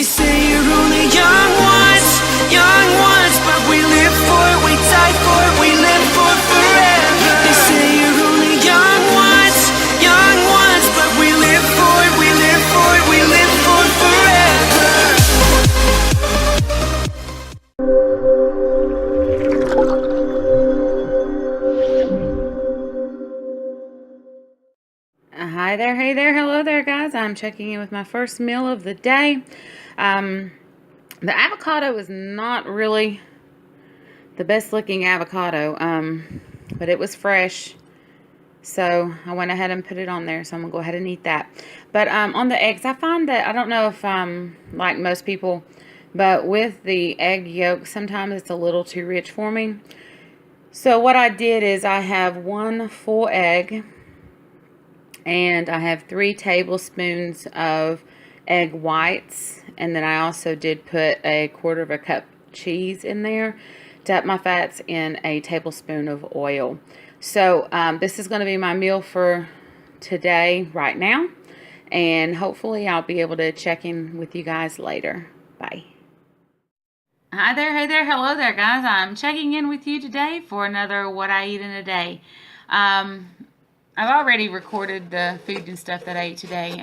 They say you're only young once, but we live for it, we die for it, we live for forever. They say you're only young once, but we live for it, we live for it, we live for forever. Hi there, hey there, hello there guys. I'm checking in with my first meal of the day. The avocado is not really the best looking avocado, but it was fresh, so I went ahead and put it on there, so I'm gonna go ahead and eat that. But on the eggs, I find that, I don't know if like most people, but with the egg yolk, sometimes it's a little too rich for me. So what I did is I have one full egg, and I have 3 tablespoons of egg whites, and then I also did put a 1/4 cup cheese in there to up my fats, in a tablespoon of oil. So this is going to be my meal for today right now, and hopefully I'll be able to check in with you guys later. Bye. Hi there, hey there, hello there guys. I'm checking in with you today for another What I Eat in a Day. I've already recorded the food and stuff that I ate today,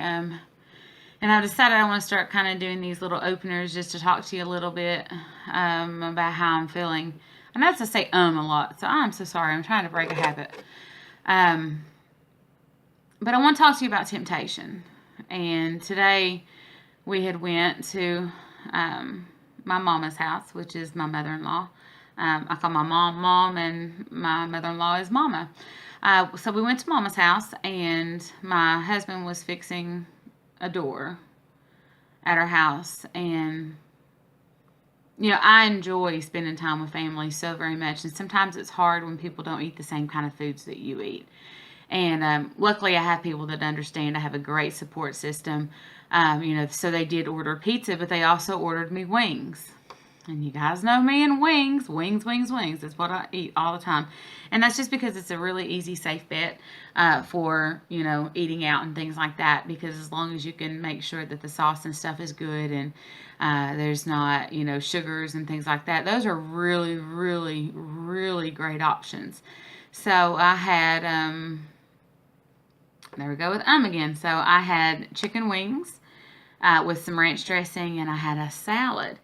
and I decided I want to start kind of doing these little openers just to talk to you a little bit about how I'm feeling. I know to say a lot, so I'm so sorry. I'm trying to break a habit. But I want to talk to you about temptation. And today we had went to my mama's house, which is my mother-in-law. I call my mom, and my mother-in-law is mama. So we went to mama's house, and my husband was fixing a door at our house. And you know, I enjoy spending time with family so very much, and sometimes it's hard when people don't eat the same kind of foods that you eat. And luckily I have people that understand. I have a great support system. You know, so they did order pizza, but they also ordered me wings. And you guys know me and wings. That's what I eat all the time. And that's just because it's a really easy, safe bet for, you know, eating out and things like that. Because as long as you can make sure that the sauce and stuff is good, and there's not, you know, sugars and things like that, those are really, really, really great options. So I had, there we go with again. So I had chicken wings with some ranch dressing, and I had a salad.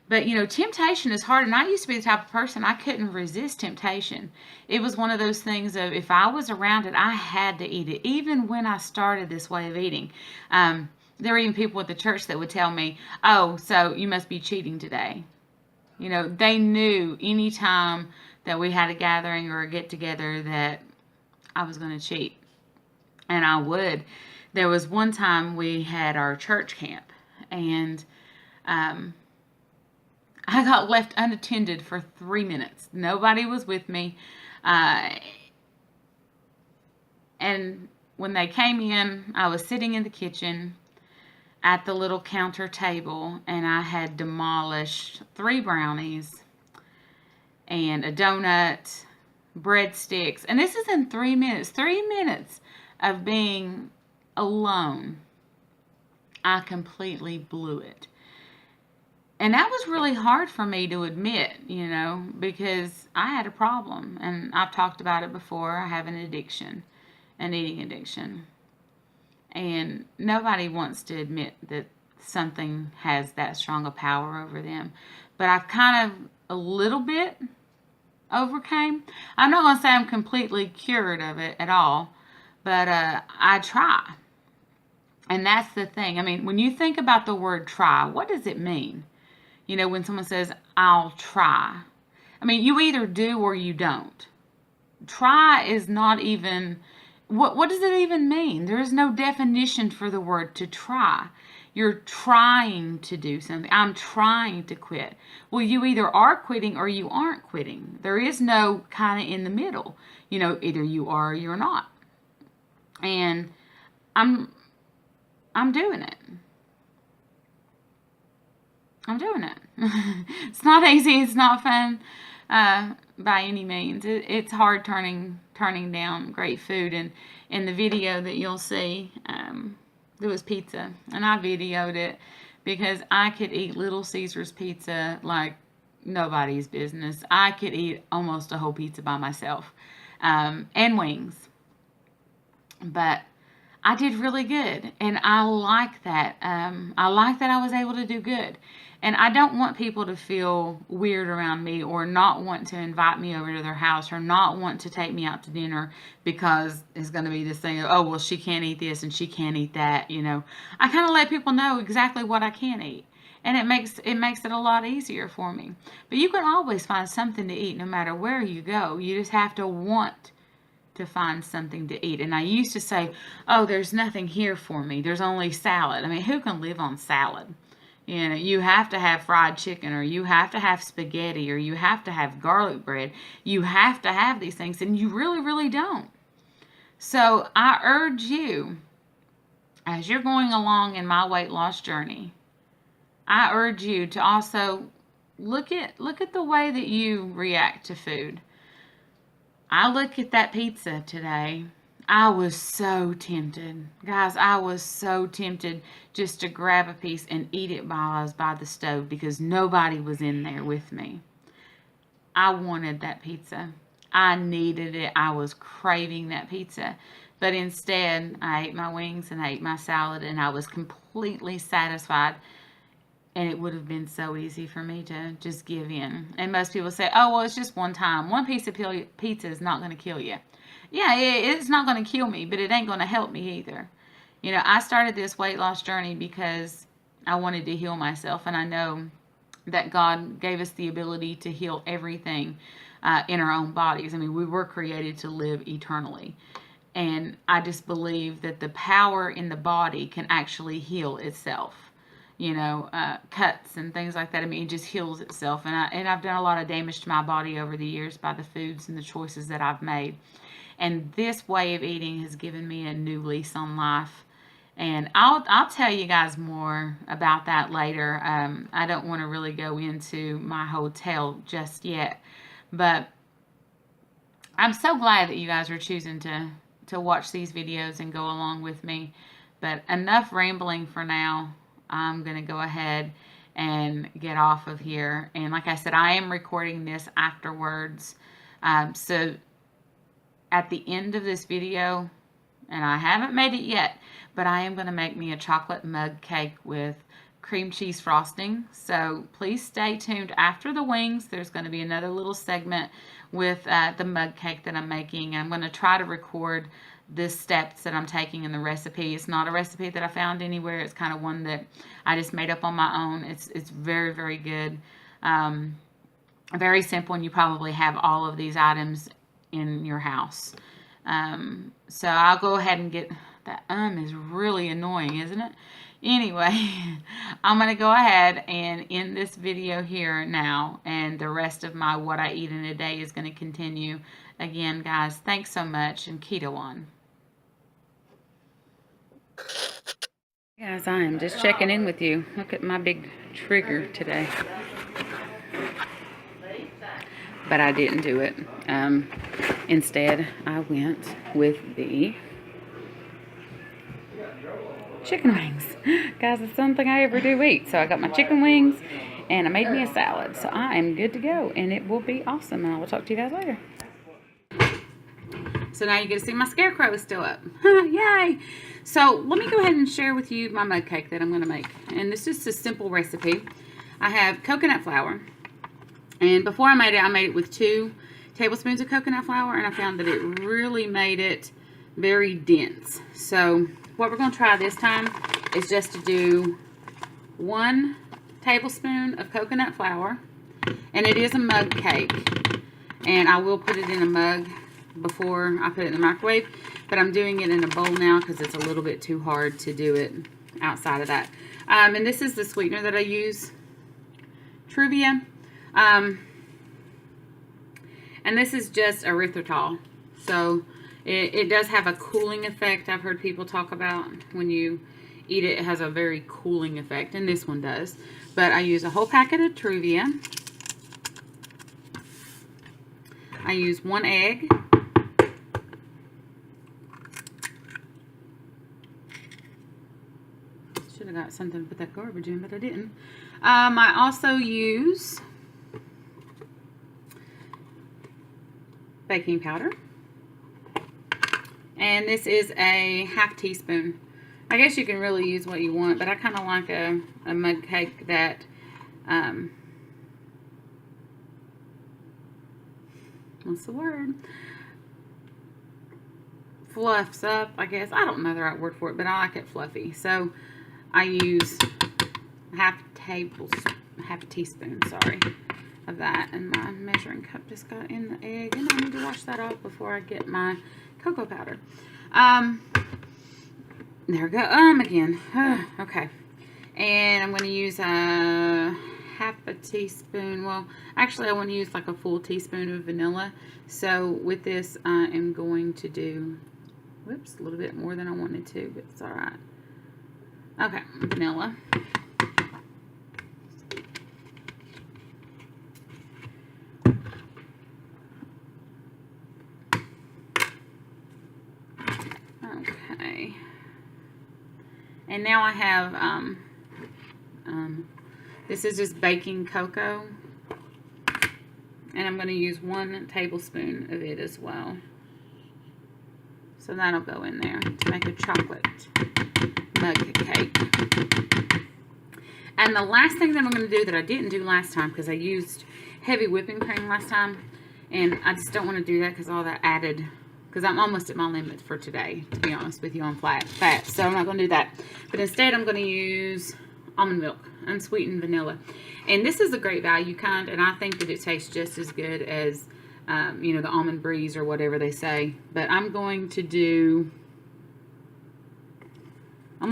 But, you know, temptation is hard, and I used to be the type of person, I couldn't resist temptation. It was one of those things of, if I was around it, I had to eat it, even when I started this way of eating. There were even people at the church that would tell me, oh, so you must be cheating today. You know, they knew any time that we had a gathering or a get-together that I was going to cheat. And I would. There was one time we had our church camp, and I got left unattended for 3 minutes. Nobody was with me. And when they came in, I was sitting in the kitchen at the little counter table, and I had demolished 3 brownies and a donut, breadsticks. And this is in 3 minutes. 3 minutes of being alone. I completely blew it. And that was really hard for me to admit, you know, because I had a problem. And I've talked about it before. I have an addiction, an eating addiction. And nobody wants to admit that something has that strong a power over them. But I've kind of a little bit overcame. I'm not going to say I'm completely cured of it at all, but I try. And that's the thing. I mean, when you think about the word try, what does it mean? You know, when someone says, I'll try. I mean, you either do or you don't. Try is not even, what does it even mean? There is no definition for the word to try. You're trying to do something. I'm trying to quit. Well, you either are quitting or you aren't quitting. There is no kind of in the middle. You know, either you are or you're not. And I'm doing it. I'm doing it. It's not easy. It's not fun by any means. It's hard turning down great food. And in the video that you'll see, there was pizza, and I videoed it because I could eat Little Caesars pizza like nobody's business. I could eat almost a whole pizza by myself, and wings. But I did really good, and I like that. I like that I was able to do good. And I don't want people to feel weird around me or not want to invite me over to their house or not want to take me out to dinner because it's going to be this thing of, oh, well, she can't eat this and she can't eat that, you know. I kind of let people know exactly what I can eat. And it makes it a lot easier for me. But you can always find something to eat no matter where you go. You just have to want to find something to eat. And I used to say, oh, there's nothing here for me. There's only salad. I mean, who can live on salad? You know, you have to have fried chicken, or you have to have spaghetti, or you have to have garlic bread. You have to have these things, and you really, really don't. So I urge you, as you're going along in my weight loss journey, I urge you to also look at the way that you react to food. I look at that pizza today. I was so tempted. Guys, I was so tempted just to grab a piece and eat it while I was by the stove because nobody was in there with me. I wanted that pizza. I needed it. I was craving that pizza. But instead, I ate my wings and I ate my salad, and I was completely satisfied. And it would have been so easy for me to just give in. And most people say, oh, well, it's just one time. One piece of pizza is not going to kill you. Yeah, it's not going to kill me, but it ain't going to help me either. You know, I started this weight loss journey because I wanted to heal myself. And I know that God gave us the ability to heal everything in our own bodies. I mean, we were created to live eternally. And I just believe that the power in the body can actually heal itself. You know, cuts and things like that. I mean, it just heals itself. And I've done a lot of damage to my body over the years by the foods and the choices that I've made. And this way of eating has given me a new lease on life. And I'll tell you guys more about that later. I don't want to really go into my hotel just yet. But I'm so glad that you guys are choosing to watch these videos and go along with me. But enough rambling for now. I'm going to go ahead and get off of here. And like I said, I am recording this afterwards. So at the end of this video, and I haven't made it yet, but I am going to make me a chocolate mug cake with cream cheese frosting. So please stay tuned after the wings. There's going to be another little segment with the mug cake that I'm making. I'm going to try to record the steps that I'm taking in the recipe. It's not a recipe that I found anywhere. It's kind of one that I just made up on my own. It's very, very good. Very simple, and you probably have all of these items in your house. So I'll go ahead and get that. Is really annoying, isn't it? Anyway, I'm going to go ahead and end this video here now, and the rest of my what I eat in a day is going to continue. Again, guys, thanks so much, and keto on. Guys, I am just checking in with you. Look at my big trigger today. But I didn't do it. Instead, I went with the chicken wings. Guys, it's something I ever do eat. So I got my chicken wings and I made me a salad. So I am good to go, and it will be awesome. And I will talk to you guys later. So now you get to see my scarecrow is still up. Yay! So let me go ahead and share with you my mug cake that I'm going to make. And this is just a simple recipe. I have coconut flour. And before I made it with 2 tablespoons of coconut flour. And I found that it really made it very dense. So what we're going to try this time is just to do 1 tablespoon of coconut flour. And it is a mug cake. And I will put it in a mug before I put it in the microwave, but I'm doing it in a bowl now because it's a little bit too hard to do it outside of that. And this is the sweetener that I use, truvia, and this is just erythritol. So it does have a cooling effect. I've heard people talk about when you eat it, it has a very cooling effect, and this one does. But I use a whole packet of truvia. I use 1 egg. got something to put that garbage in, but I didn't. I also use baking powder. And this is a ½ teaspoon. I guess you can really use what you want, but I kind of like a mug cake that what's the word? Fluffs up, I guess. I don't know the right word for it, but I like it fluffy. So I use half a teaspoon, sorry, of that. And my measuring cup just got in the egg, and I need to wash that off before I get my cocoa powder. There we go. Again. Okay. And I'm going to use ½ a teaspoon. Well, actually, I want to use like a full teaspoon of vanilla. So with this, I am going to do, whoops, a little bit more than I wanted to, but it's all right. Okay, vanilla. Okay. And now I have, this is just baking cocoa. And I'm going to use 1 tablespoon of it as well. So that'll go in there to make a chocolate mug cake. And the last thing that I'm going to do that I didn't do last time, because I used heavy whipping cream last time, and I just don't want to do that because all that added, because I'm almost at my limit for today, to be honest with you, on fat. So I'm not going to do that. But instead, I'm going to use almond milk, unsweetened vanilla. And this is a great value kind, and I think that it tastes just as good as, you know, the almond breeze or whatever they say. But I'm going to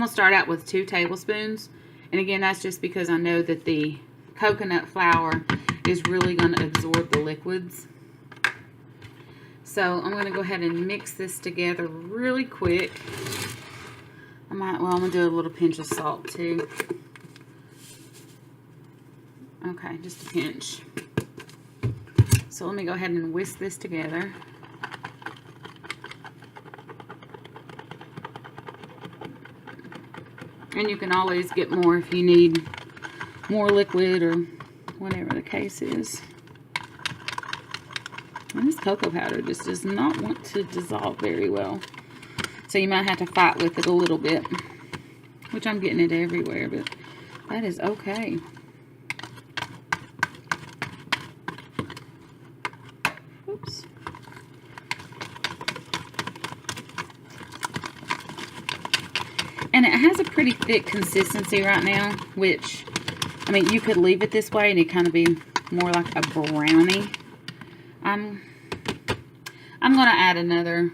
start out with 2 tablespoons. And again, that's just because I know that the coconut flour is really going to absorb the liquids. So I'm going to go ahead and mix this together really quick. I'm going to do a little pinch of salt too. Okay, just a pinch. So let me go ahead and whisk this together. And you can always get more if you need more liquid or whatever the case is. And this cocoa powder just does not want to dissolve very well. So you might have to fight with it a little bit. Which I'm getting it everywhere, but that is okay. Oops. And it has a pretty thick consistency right now, which, I mean, you could leave it this way and it'd kind of be more like a brownie. I'm going to add another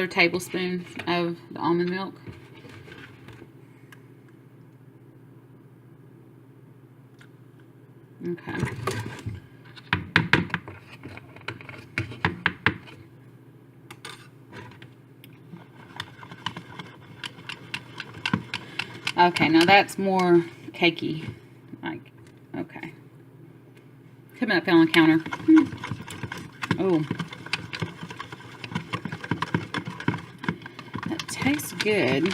tablespoon of the almond milk. Okay. Okay, now that's more cakey. Like, okay. Coming up on the counter. Oh. That tastes good.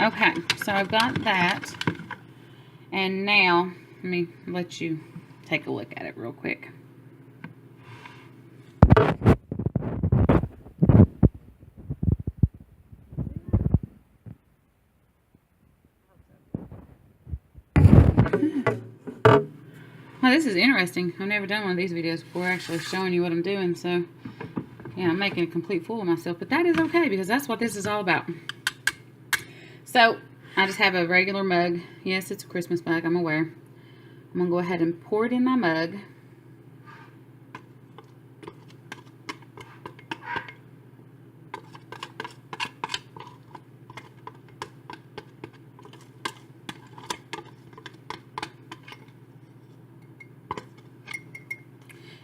Okay, so I've got that. And now, let me let you take a look at it real quick. Well, this is interesting. I've never done one of these videos before, actually showing you what I'm doing. So, yeah, I'm making a complete fool of myself. But that is okay, because that's what this is all about. So, I just have a regular mug. Yes, it's a Christmas mug, I'm aware. I'm going to go ahead and pour it in my mug.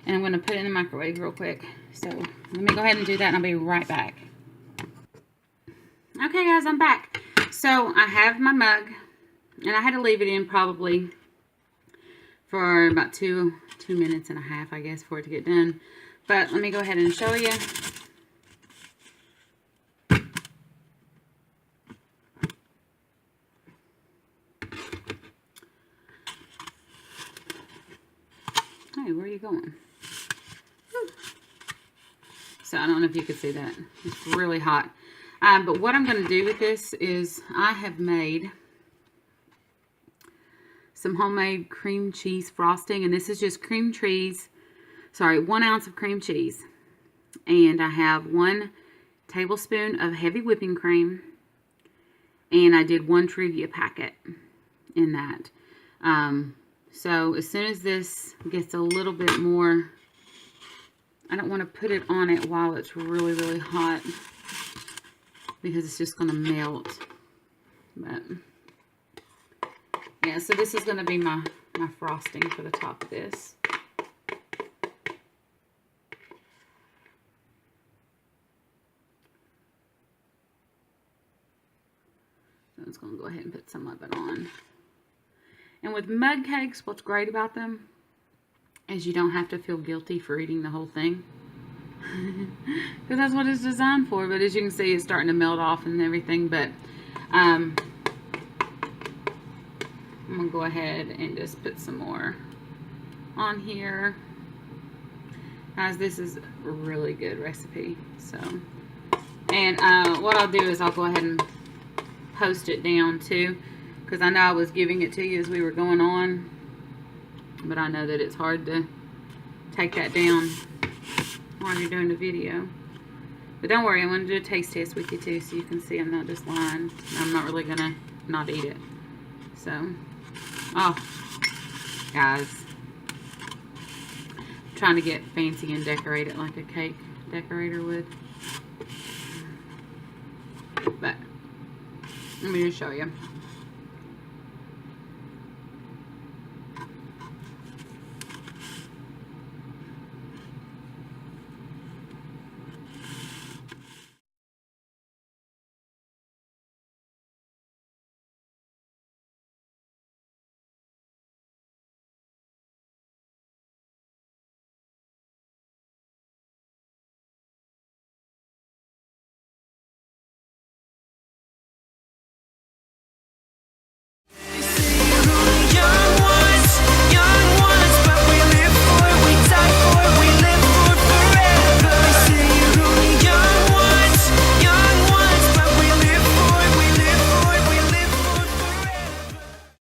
And I'm going to put it in the microwave real quick. So let me go ahead and do that and I'll be right back. Okay guys, I'm back. So I have my mug and I had to leave it in probably for about two minutes and a half, I guess, for it to get done. But let me go ahead and show you. are you going? Whew. So I don't know if you could see that. It's really hot. But what I'm going to do with this is I have made some homemade cream cheese frosting. And this is just 1 ounce of cream cheese. And I have 1 tablespoon of heavy whipping cream. And I did 1 truvia packet in that. So as soon as this gets a little bit more, I don't want to put it on it while it's really, really hot, because it's just going to melt. But yeah, so this is going to be my frosting for the top of this. So I'm just going to go ahead and put some of it on. And with mug cakes, what's great about them is you don't have to feel guilty for eating the whole thing. Because that's what it's designed for. But as you can see, it's starting to melt off and everything. But I'm going to go ahead and just put some more on here. Guys, this is a really good recipe. So, and what I'll do is I'll go ahead and post it down too. Because I know I was giving it to you as we were going on. But I know that it's hard to take that down while you're doing the video. But don't worry, I'm going to do a taste test with you too, so you can see I'm not just lying. I'm not really going to not eat it. So, oh, guys. I'm trying to get fancy and decorate it like a cake decorator would. But, let me just show you.